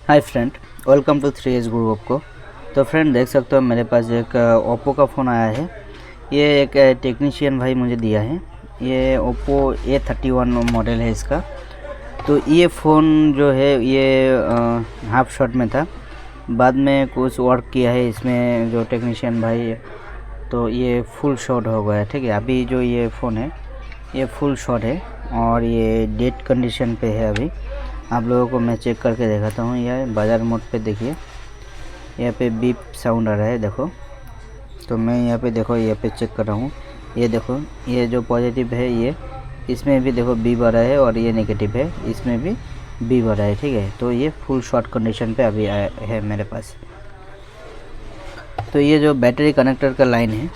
Hi friend, welcome to 3S group को। तो friend देख सकते हो मेरे पास एक ओप्पो का फ़ोन आया है। ये एक टेक्नीशियन भाई मुझे दिया है। ये ओप्पो A31 मॉडल है इसका। तो ये फ़ोन जो है ये हाफ शॉट में था, बाद में कुछ वर्क किया है इसमें जो टेक्नीशियन भाई है, तो ये फुल शॉट हो गया। ठीक है, अभी जो ये फ़ोन है ये फुल शॉट है और ये डेड कंडीशन पे है। अभी आप लोगों को मैं चेक करके दिखाता हूँ। यह बाज़ार मोड पे देखिए, यहाँ पे बीप साउंड आ रहा है देखो। तो मैं यहाँ पे देखो, यहाँ पे चेक कर रहा हूँ। ये देखो, ये जो पॉजिटिव है ये इसमें भी देखो बीप आ रहा है और ये नेगेटिव है इसमें भी बीप आ रहा है। ठीक है, तो ये फुल शॉट कंडीशन पे अभी आया है मेरे पास। तो ये जो बैटरी कनेक्टर का लाइन है,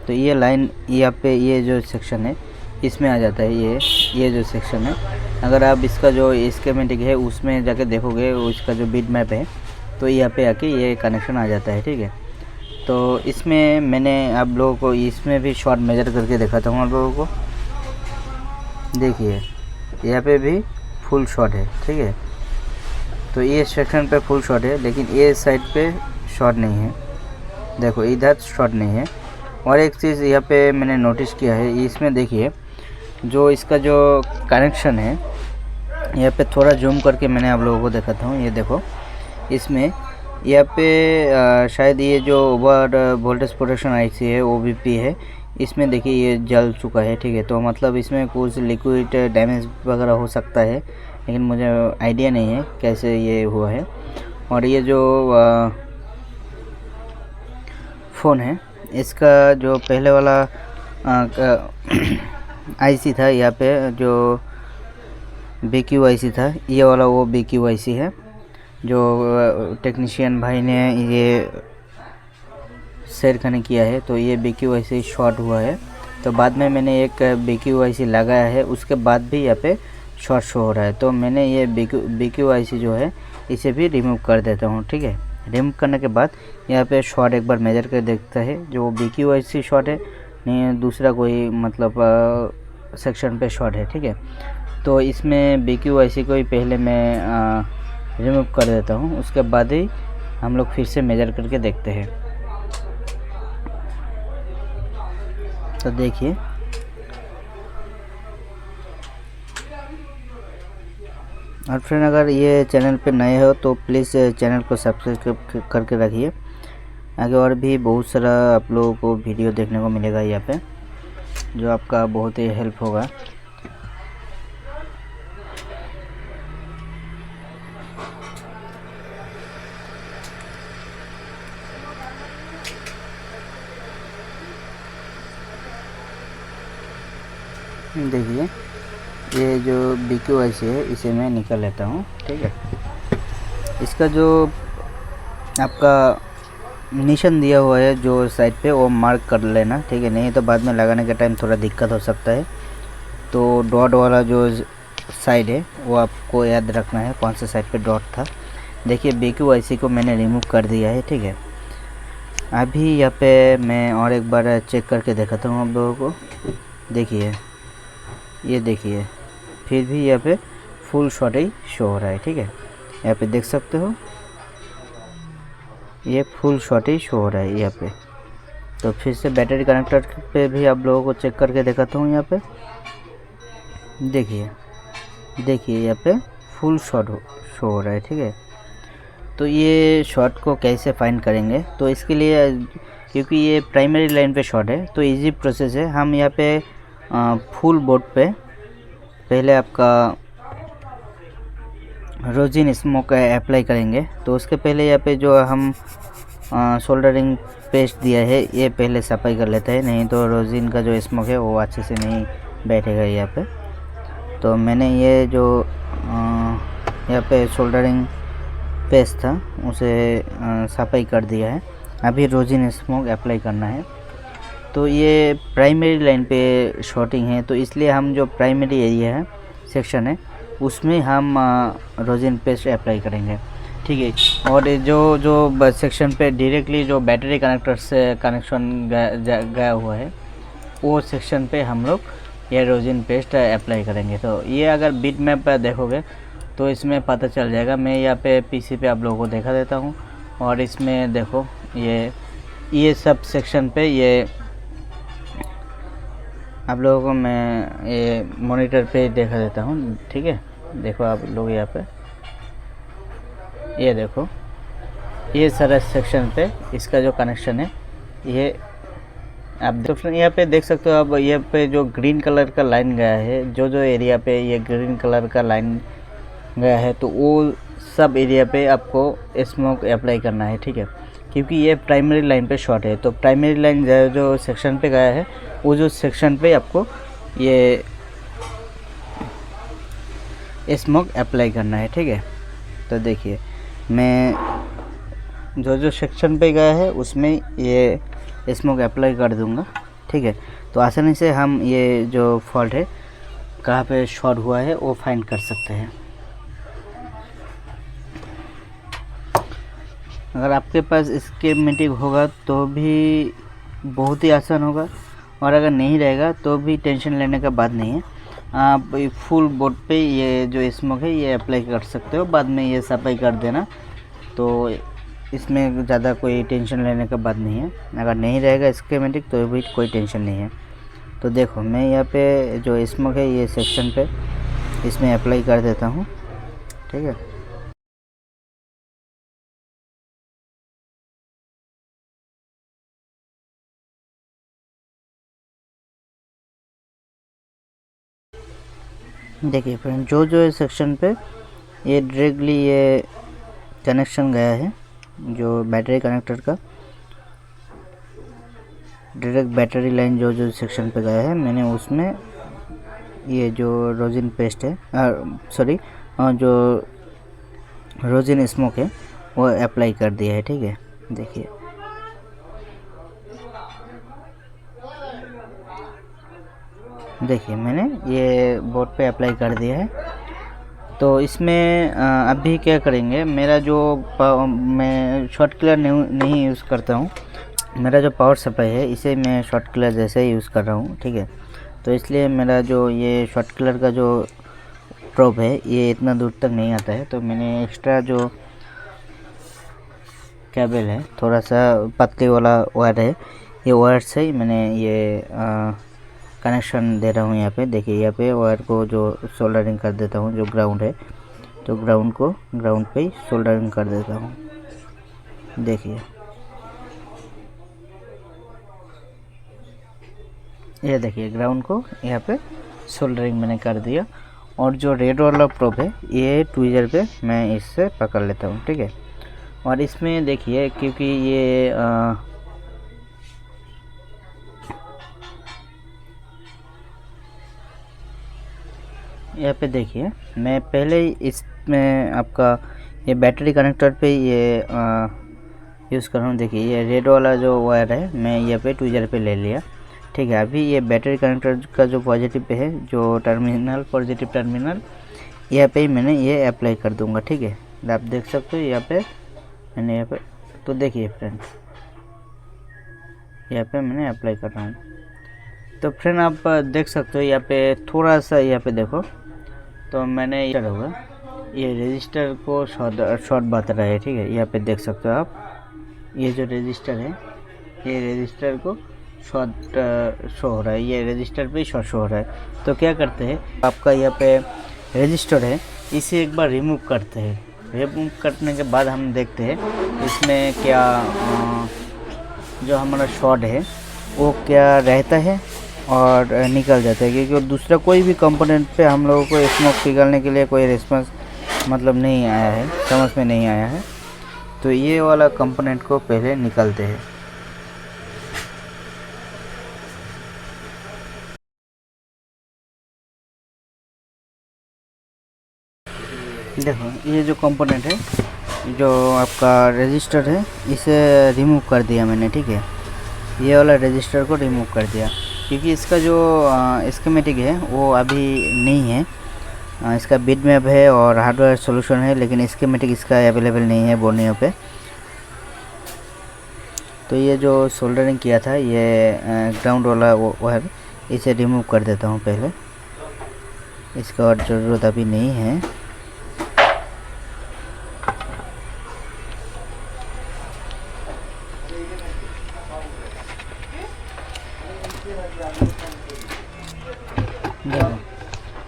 तो ये लाइन यहाँ पे ये जो सेक्शन है इसमें आ जाता है। ये जो सेक्शन है, अगर आप इसका जो स्कीमेटिक है उसमें जाके देखोगे, उसका जो बिट मैप है, तो यहाँ पे आके ये कनेक्शन आ जाता है। ठीक है, तो इसमें मैंने आप लोगों को इसमें भी शॉर्ट मेजर करके दिखाता हूँ आप लोगों को। देखिए यहाँ पे भी फुल शॉट है। ठीक है, तो ये सेक्शन पे फुल शॉट है, लेकिन ये साइड पे शॉट नहीं है। देखो इधर शॉट नहीं है। और एक चीज़ यहाँ पे मैंने नोटिस किया है, इसमें देखिए जो इसका जो कनेक्शन है, यहाँ पे थोड़ा जूम करके मैंने आप लोगों को दिखाता हूँ। ये देखो, इसमें यहाँ पे शायद ये जो ओवर वोल्टेज प्रोटेक्शन आईसी है OVP है, इसमें देखिए ये जल चुका है। ठीक है, तो मतलब इसमें कुछ लिक्विड डैमेज वगैरह हो सकता है, लेकिन मुझे आइडिया नहीं है कैसे ये हुआ है। और ये जो फ़ोन है इसका जो पहले वाला आईसी था, यहाँ पे जो BQ आईसी था, ये वाला वो BQ आईसी है जो टेक्नीशियन भाई ने ये शेयर कनेक्ट किया है। तो ये BQ आईसी शॉर्ट हुआ है, तो बाद में मैंने एक BQ आईसी लगाया है, उसके बाद भी यहाँ पे शॉर्ट शो हो रहा है। तो मैंने ये BQ आईसी जो है इसे भी रिमूव कर देता हूँ। ठीक है, रिमूव करने के बाद यहाँ पे शॉर्ट एक बार मेजर कर देखता है, जो BQ आईसी शॉर्ट है नहीं दूसरा कोई मतलब सेक्शन पे शॉर्ट है। ठीक है, तो इसमें BQ आईसी को ही पहले मैं रिमूव कर देता हूँ, उसके बाद ही हम लोग फिर से मेजर करके देखते हैं। तो देखिए और फ्रेंड, अगर ये चैनल पे नए हो तो प्लीज़ चैनल को सब्सक्राइब करके रखिए। आगे और भी बहुत सारा आप लोगों को वीडियो देखने को मिलेगा यहाँ पे, जो आपका बहुत ही हेल्प होगा। देखिए ये जो BQ आईसी है इसे मैं निकाल लेता हूँ। ठीक है, इसका जो आपका निशान दिया हुआ है जो साइड पे, वो मार्क कर लेना। ठीक है, नहीं तो बाद में लगाने के टाइम थोड़ा दिक्कत हो सकता है। तो डॉट वाला जो साइड है वो आपको याद रखना है, कौन सा साइड पे डॉट था। देखिए BQ आईसी को मैंने रिमूव कर दिया है। ठीक है, अभी यहाँ पे मैं और एक बार चेक करके दिखाता हूँ आप लोगों को। देखिए ये देखिए, फिर भी यहाँ पे फुल शॉट ही शो हो रहा है। ठीक है, यहाँ पे देख सकते हो ये फुल शॉट ही शो हो रहा है यहाँ पे। तो फिर से बैटरी कनेक्टर पे भी आप लोगों को चेक करके दिखाता हूँ। यहाँ पे देखिए यहाँ पे फुल शॉट शो हो रहा है। ठीक है, तो ये शॉट को कैसे फाइंड करेंगे, तो इसके लिए क्योंकि ये प्राइमरी लाइन पे शॉट है तो इजी प्रोसेस है। हम यहाँ पे फुल बोर्ड पे पहले आपका रोजिन स्मोक अप्लाई करेंगे। तो उसके पहले यहाँ पे जो हम सोल्डरिंग पेस्ट दिया है ये पहले सफाई कर लेते हैं, नहीं तो रोजिन का जो स्मोक है वो अच्छे से नहीं बैठेगा यहाँ पे। तो मैंने ये जो यहाँ पे सोल्डरिंग पेस्ट था उसे सफाई कर दिया है। अभी रोजिन स्मोक अप्लाई करना है। तो ये प्राइमरी लाइन पे शॉटिंग है, तो इसलिए हम जो प्राइमरी एरिया है सेक्शन है उसमें हम रोजिन पेस्ट अप्लाई करेंगे। ठीक है, और जो सेक्शन पे डायरेक्टली जो बैटरी कनेक्टर से कनेक्शन गया हुआ है वो सेक्शन पे हम लोग ये रोजिन पेस्ट अप्लाई करेंगे। तो ये अगर बिट मैप पर देखोगे तो इसमें पता चल जाएगा। मैं यहाँ पे पीसी पे आप लोगों को दिखा देता हूँ। और इसमें देखो ये सब सेक्शन पे ये आप लोगों को मैं ये मॉनिटर पे दिखा देता हूँ, ठीक है। देखो आप लोग यहाँ पे ये देखो, ये सारा सेक्शन पे इसका जो कनेक्शन है ये आप यहाँ पे देख सकते हो। अब ये पे जो ग्रीन कलर का लाइन गया है, जो एरिया पे ये ग्रीन कलर का लाइन गया है, तो वो सब एरिया पे आपको स्मोक अप्लाई करना है, ठीक है। क्योंकि ये प्राइमरी लाइन पे शॉर्ट है, तो प्राइमरी लाइन जो सेक्शन पे गया है वो जो सेक्शन पे आपको ये स्मोक अप्लाई करना है, ठीक है। तो देखिए मैं जो सेक्शन पे गया है उसमें ये स्मोक अप्लाई कर दूंगा, ठीक है। तो आसानी से हम ये जो फॉल्ट है कहाँ पे शॉर्ट हुआ है वो फाइंड कर सकते हैं। अगर आपके पास स्कीमेटिक होगा तो भी बहुत ही आसान होगा, और अगर नहीं रहेगा तो भी टेंशन लेने का बात नहीं है। आप फुल बोर्ड पे ये जो स्मोक है ये अप्लाई कर सकते हो, बाद में ये सफाई कर देना, तो इसमें ज़्यादा कोई टेंशन लेने का बात नहीं है। अगर नहीं रहेगा स्कीमेटिक तो भी कोई टेंशन नहीं है। तो देखो मैं यहाँ पे जो स्मोक है ये सेक्शन पे इसमें अप्लाई कर देता हूँ, ठीक है। देखिए फ्रेंड, जो सेक्शन पे ये डायरेक्टली ये कनेक्शन गया है, जो बैटरी कनेक्टर का डायरेक्ट बैटरी लाइन जो सेक्शन पे गया है, मैंने उसमें ये जो रोजिन पेस्ट है सॉरी जो रोजिन स्मोक है वो अप्लाई कर दिया है, ठीक है। देखिए मैंने ये बोर्ड पे अप्लाई कर दिया है। तो इसमें अभी क्या करेंगे, मेरा जो मैं शॉर्ट किलर नहीं यूज़ करता हूँ, मेरा जो पावर सप्लाई है इसे मैं शॉर्ट किलर जैसे ही यूज़ कर रहा हूँ, ठीक है। तो इसलिए मेरा जो ये शॉर्ट किलर का जो प्रोब है ये इतना दूर तक नहीं आता है। तो मैंने एक्स्ट्रा जो केबल है, थोड़ा सा पतली वाला वायर है, ये वायर से ही मैंने ये कनेक्शन दे रहा हूँ। यहाँ पे देखिए, यहाँ पे वायर को जो सोल्डरिंग कर देता हूँ, जो ग्राउंड है तो ग्राउंड पे ही सोल्डरिंग कर देता हूँ। देखिए ये देखिए ग्राउंड को यहाँ पे सोल्डरिंग मैंने कर दिया। और जो रेड वाला प्रोब है ये ट्विजर पे मैं इससे पकड़ लेता हूँ, ठीक है। और इसमें देखिए क्योंकि ये यहाँ पे देखिए मैं पहले ही इसमें आपका ये बैटरी कनेक्टर पे ये यूज़ कर रहा हूँ। देखिए ये रेड वाला जो वायर है मैं यहाँ पे ट्विजर पे ले लिया, ठीक है। अभी ये बैटरी कनेक्टर का जो पॉजिटिव पे है, जो टर्मिनल पॉजिटिव टर्मिनल, यहाँ पे ही मैंने ये अप्लाई कर दूंगा, ठीक है। आप देख सकते हो यहाँ पे मैंने यहाँ पे, तो देखिए फ्रेंड्स यहाँ पे मैंने अप्लाई कर रहा हूँ। तो फ्रेंड आप देख सकते हो यहाँ पे थोड़ा सा यहाँ पे देखो, तो मैंने ये होगा ये रजिस्टर को शॉर्ट बता रहा है, ठीक है। यहाँ पे देख सकते हो आप, ये जो रजिस्टर है ये रजिस्टर को शॉर्ट शो हो रहा है, ये रजिस्टर पे शॉर्ट शो हो रहा है। तो क्या करते हैं, आपका यहाँ पे रजिस्टर है इसे एक बार रिमूव करते हैं। रिमूव करने के बाद हम देखते हैं इसमें क्या जो हमारा शॉर्ट है वो क्या रहता है और निकल जाता है। क्योंकि दूसरा कोई भी कंपोनेंट पे हम लोगों को स्मोक पिघलने के लिए कोई रिस्पॉन्स मतलब नहीं आया है, समझ में नहीं आया है। तो ये वाला कंपोनेंट को पहले निकालते हैं। देखो ये जो कंपोनेंट है, जो आपका रजिस्टर है, इसे रिमूव कर दिया मैंने, ठीक है। ये वाला रजिस्टर को रिमूव कर दिया क्योंकि इसका जो स्कीमेटिक है वो अभी नहीं है। इसका बिटमैप है और हार्डवेयर सॉल्यूशन है, लेकिन स्कीमेटिक इसका अवेलेबल नहीं है बोर्नियो पे। तो ये जो सोल्डरिंग किया था ये ग्राउंड वाला वायर, इसे रिमूव कर देता हूँ पहले, इसका और ज़रूरत अभी नहीं है। देखो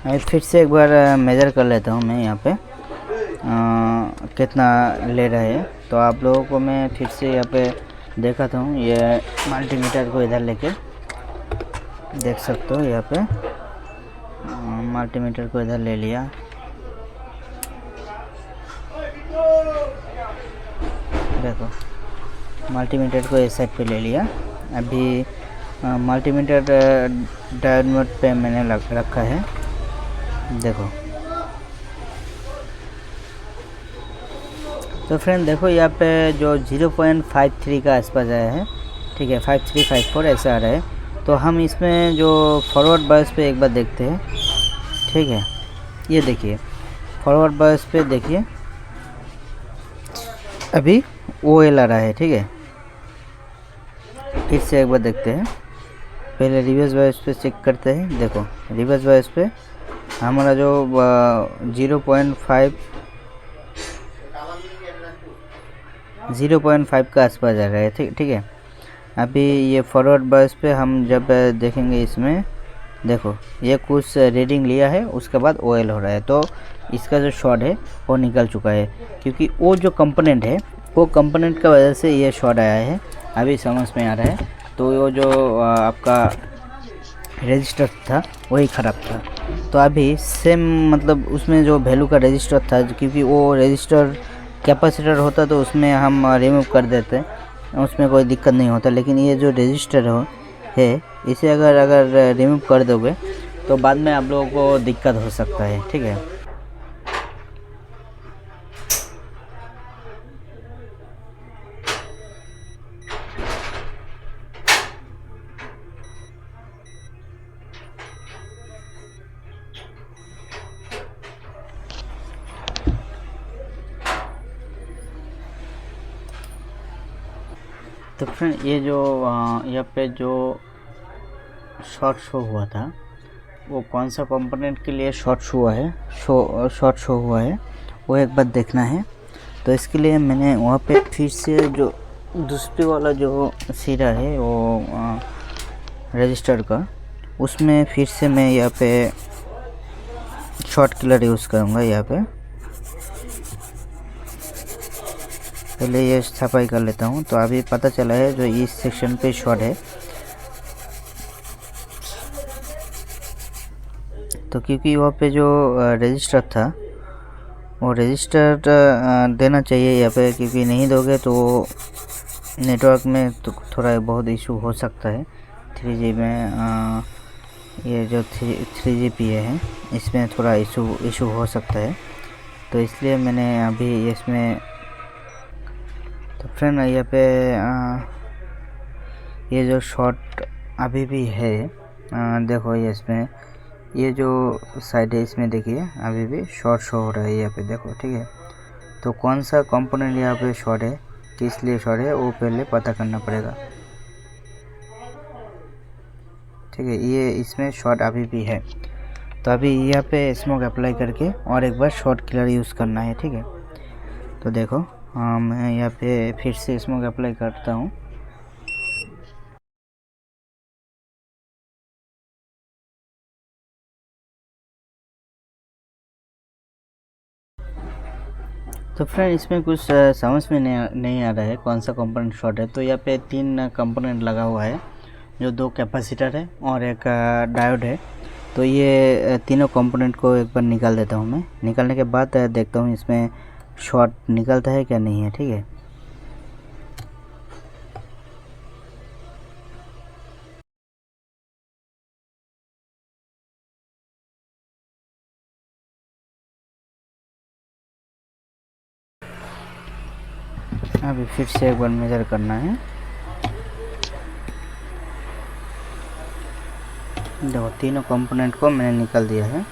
मैं फिर से एक बार मेज़र कर लेता हूँ मैं यहाँ पे कितना ले रहा है। तो आप लोगों को मैं फिर से यहाँ पे दिखाता हूँ। ये मल्टीमीटर को इधर लेके देख सकते हो। यहाँ पे मल्टीमीटर को इधर ले लिया। देखो मल्टीमीटर को इस साइड पे ले लिया। अभी मल्टीमीटर डायोड मोड पे मैंने रखा है। देखो तो फ्रेंड देखो यहाँ पे जो 0.53 का आसपास आया है, ठीक है, 5354 ऐसा आ रहा है। तो हम इसमें जो फॉरवर्ड बायस पे एक बार देखते हैं, ठीक है। ये देखिए फॉरवर्ड बायस पे देखिए अभी OL आ रहा है, ठीक है। फिर से एक बार देखते हैं। पहले रिवर्स बायस पे चेक करते हैं। देखो रिवर्स बायस पे हमारा जो 0.5 का आसपास आ रहा है, ठीक है। अभी ये फॉरवर्ड बायस पे हम जब देखेंगे इसमें, देखो ये कुछ रीडिंग लिया है, उसके बाद OL हो रहा है। तो इसका जो शॉर्ट है वो निकल चुका है, क्योंकि वो जो कंपोनेंट है वो कंपोनेंट का वजह से ये शॉर्ट आया है। अभी समझ में आ रहा है। तो वो जो आपका रजिस्टर था वही ख़राब था। तो अभी सेम मतलब उसमें जो वैल्यू का रजिस्टर था, क्योंकि वो रजिस्टर कैपेसिटर होता तो उसमें हम रिमूव कर देते, उसमें कोई दिक्कत नहीं होता। लेकिन ये जो रजिस्टर है इसे अगर रिमूव कर दोगे तो बाद में आप लोगों को दिक्कत हो सकता है, ठीक है। तो फ्रेंड ये जो यहाँ पे जो शॉर्ट शो हुआ था वो कौन सा कंपोनेंट के लिए शॉर्ट शो हुआ है वो एक बार देखना है। तो इसके लिए मैंने वहाँ पे फिर से जो दूसरे वाला जो सिरा है वो रजिस्टर का, उसमें फिर से मैं यहाँ पे शॉर्ट किलर यूज़ करूँगा। यहाँ पे पहले ये सफाई कर लेता हूँ। तो अभी पता चला है जो इस सेक्शन पे शॉर्ट है। तो क्योंकि वहाँ पे जो रजिस्टर था वो रजिस्टर देना चाहिए यहाँ पे, क्योंकि नहीं दोगे तो नेटवर्क में तो थोड़ा बहुत इशू हो सकता है। 3G में ये जो 3GPA है इसमें थोड़ा इशू हो सकता है। तो इसलिए मैंने अभी इसमें, तो फ्रेंड यहाँ पे ये जो शॉर्ट अभी भी है, देखो ये इसमें ये जो साइड है इसमें देखिए अभी भी शॉर्ट शो हो रहा है यहाँ पे, देखो, ठीक है। तो कौन सा कंपोनेंट यहाँ पे शॉर्ट है, किस लिए शॉर्ट है, वो पहले पता करना पड़ेगा, ठीक है। ये इसमें शॉर्ट अभी भी है। तो अभी यहाँ पे स्मोक अप्लाई करके और एक बार शॉर्ट किलर यूज़ करना है, ठीक है। तो देखो मैं यहाँ पे फिर से स्मोक अप्लाई करता हूँ। तो फ्रेंड इसमें कुछ समझ में नहीं आ रहा है कौन सा कंपोनेंट शॉर्ट है। तो यहाँ पे 3 कंपोनेंट लगा हुआ है, जो 2 कैपेसिटर है और एक डायोड है। तो ये तीनों कंपोनेंट को एक बार निकाल देता हूँ मैं। निकालने के बाद देखता हूँ इसमें शॉर्ट निकलता है क्या नहीं है, ठीक है। अभी फिर से एक बार मेजर करना है। देखो तीनों कंपोनेंट को मैंने निकाल दिया है।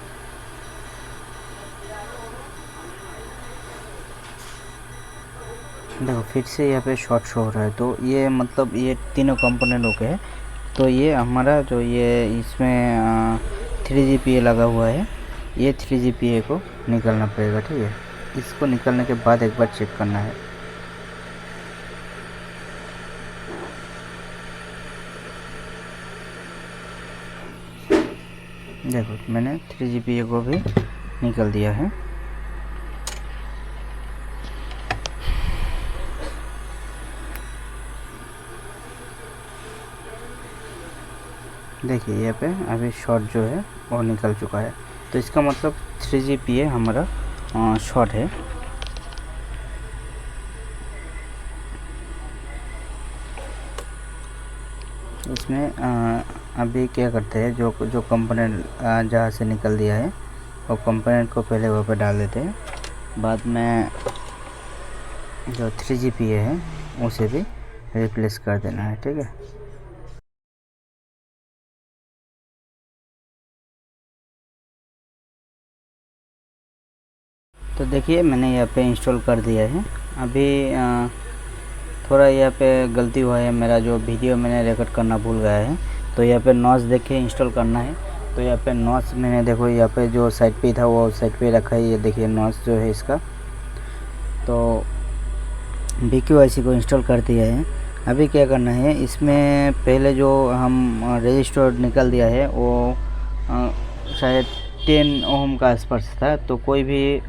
देखो फिर से यहाँ पे शॉर्ट शो हो रहा है। तो ये मतलब ये तीनों कंपोनेंट ओके है। तो ये हमारा जो ये इसमें 3GPA लगा हुआ है, ये 3GPA को निकालना पड़ेगा, ठीक है। इसको निकालने के बाद एक बार चेक करना है। देखो मैंने 3GPA को भी निकल दिया है। देखिए यहाँ पे अभी शॉर्ट जो है वो निकल चुका है, तो इसका मतलब 3GPA हमारा शॉर्ट है। इसमें अभी क्या करते हैं, जो कंपोनेंट जहाँ से निकल दिया है वो कंपोनेंट को पहले वहाँ पे डाल देते हैं, बाद में जो 3GPA है उसे भी रिप्लेस कर देना है। ठीक है, तो देखिए मैंने यहाँ पे इंस्टॉल कर दिया है। अभी थोड़ा यहाँ पे गलती हुआ है, मेरा जो वीडियो मैंने रिकॉर्ड करना भूल गया है, तो यहाँ पे नॉच देख के इंस्टॉल करना है। तो यहाँ पे नॉच मैंने देखो यहाँ पे जो साइड पे था वो साइड पे रखा है, ये देखिए नॉच जो है इसका। तो BQIC को इंस्टॉल कर दिया है। अभी क्या करना है, इसमें पहले जो हम रजिस्टर निकल दिया है वो शायद 10 ओम का आसपास था, तो कोई भी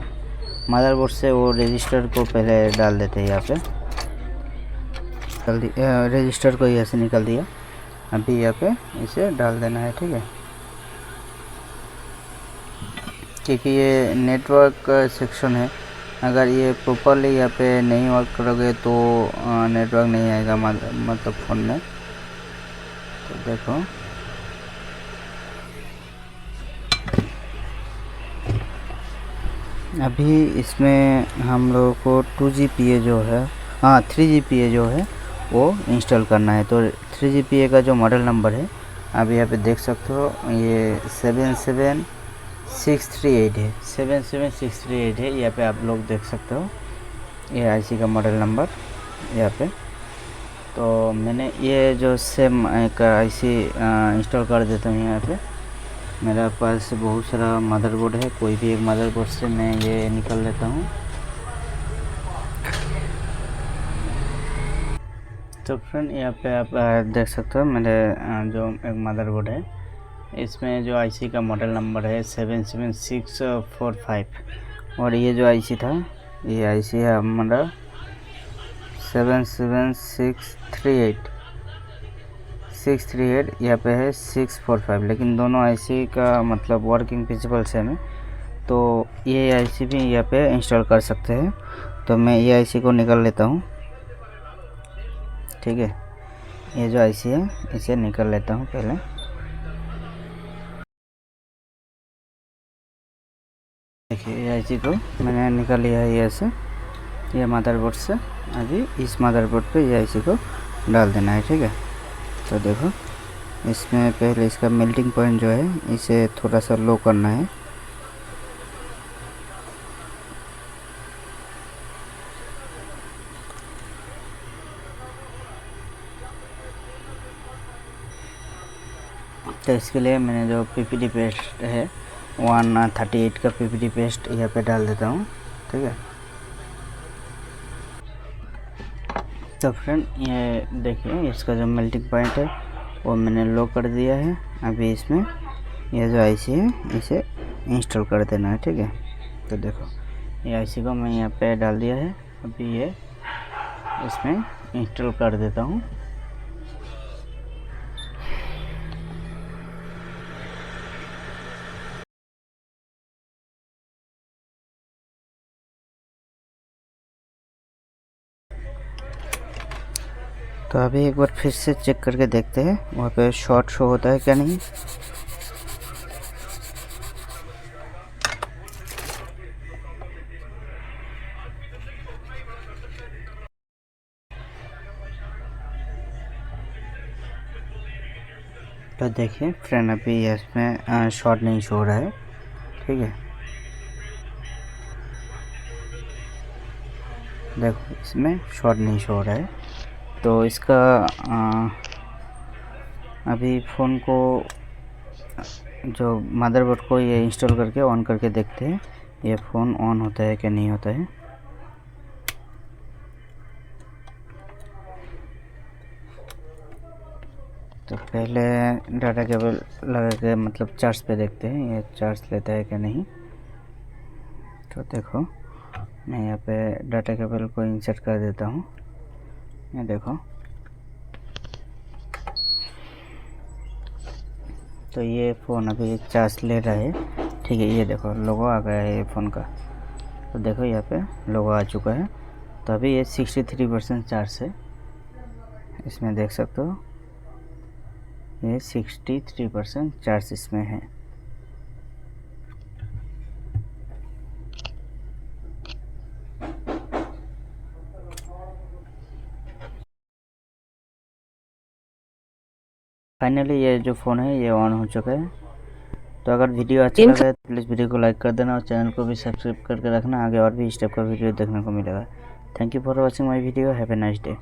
मदरबोर्ड से वो रजिस्टर को पहले डाल देते हैं। यहाँ पे रजिस्टर को यहाँ से निकल दिया, अभी यहाँ पे इसे डाल देना है। ठीक है, क्योंकि ये नेटवर्क सेक्शन है, अगर ये प्रॉपरली यहाँ पे नहीं वर्क करोगे तो नेटवर्क नहीं आएगा मतलब फ़ोन में। तो देखो अभी इसमें हम लोगों को 2GPA जो है 3GPA जो है वो इंस्टॉल करना है। तो 3GPA का जो मॉडल नंबर है आप यहाँ पे देख सकते हो, ये 77638 है, 77638 है। यहाँ पे आप लोग देख सकते हो ये IC का मॉडल नंबर यहाँ पे। तो मैंने ये जो सेम एक IC इंस्टॉल कर देता हूँ यहाँ पे। मेरा पास बहुत सारा मदरबोर्ड है, कोई भी एक मदरबोर्ड से मैं ये निकल लेता हूँ। तो फ्रेंड यहाँ पे आप देख सकते हो मेरे जो एक मदरबोर्ड है, इसमें जो IC का मॉडल नंबर है 77645, और ये जो IC था ये IC है हमारा 77638 यहाँ पे है 645, लेकिन दोनों IC का मतलब वर्किंग प्रिंसिपल सेम है। तो ये IC भी यहाँ पे इंस्टॉल कर सकते हैं। तो मैं ये IC को निकाल लेता हूँ। ठीक है, ये जो IC है इसे निकाल लेता हूँ पहले। देखिए ये IC को मैंने निकाल लिया है ये से, ये मदरबोर्ड से। अभी इस मदरबोर्ड पे ये IC को डाल देना है। ठीक है, तो देखो इसमें पहले इसका मेल्टिंग पॉइंट जो है इसे थोड़ा सा लो करना है। तो इसके लिए मैंने जो PPT पेस्ट है 138 का PPT पेस्ट यहाँ पे डाल देता हूँ। ठीक है, तो फ्रेंड ये देखिए इसका जो मेल्टिंग पॉइंट है वो मैंने लो कर दिया है। अभी इसमें ये जो IC है इसे इंस्टॉल कर देना है। ठीक है, तो देखो ये IC को मैं यहाँ पे डाल दिया है, अभी ये इसमें इंस्टॉल कर देता हूँ। तो अभी एक बार फिर से चेक करके देखते हैं वहाँ पे शॉर्ट शो होता है क्या नहीं। तो देखिए फ्रेंड अभी इसमें शॉर्ट नहीं शो रहा है। ठीक है, देखो इसमें शॉर्ट नहीं शो रहा है। तो इसका अभी फ़ोन को जो मदरबोर्ड को ये इंस्टॉल करके ऑन करके देखते हैं ये फ़ोन ऑन होता है कि नहीं होता है। तो तो पहले डाटा केबल लगा के मतलब चार्ज पे देखते हैं ये चार्ज लेता है कि नहीं। तो देखो मैं यहाँ पे डाटा केबल को इंसर्ट कर देता हूँ। ये देखो तो ये फ़ोन अभी चार्ज ले रहा है। ठीक है, ये देखो लोगो आ गया है ये फ़ोन का। तो देखो यहाँ पे लोगो आ चुका है। तो अभी ये 63% चार्ज है, इसमें देख सकते हो ये 63% चार्ज इसमें है। फाइनली ये जो फ़ोन है ये ऑन हो चुका है। तो अगर वीडियो अच्छा लगा तो प्लीज़ वीडियो को लाइक कर देना और चैनल को भी सब्सक्राइब करके रखना, आगे और भी इस टाइप का वीडियो देखने को मिलेगा। Thank you for watching my video, have a nice day.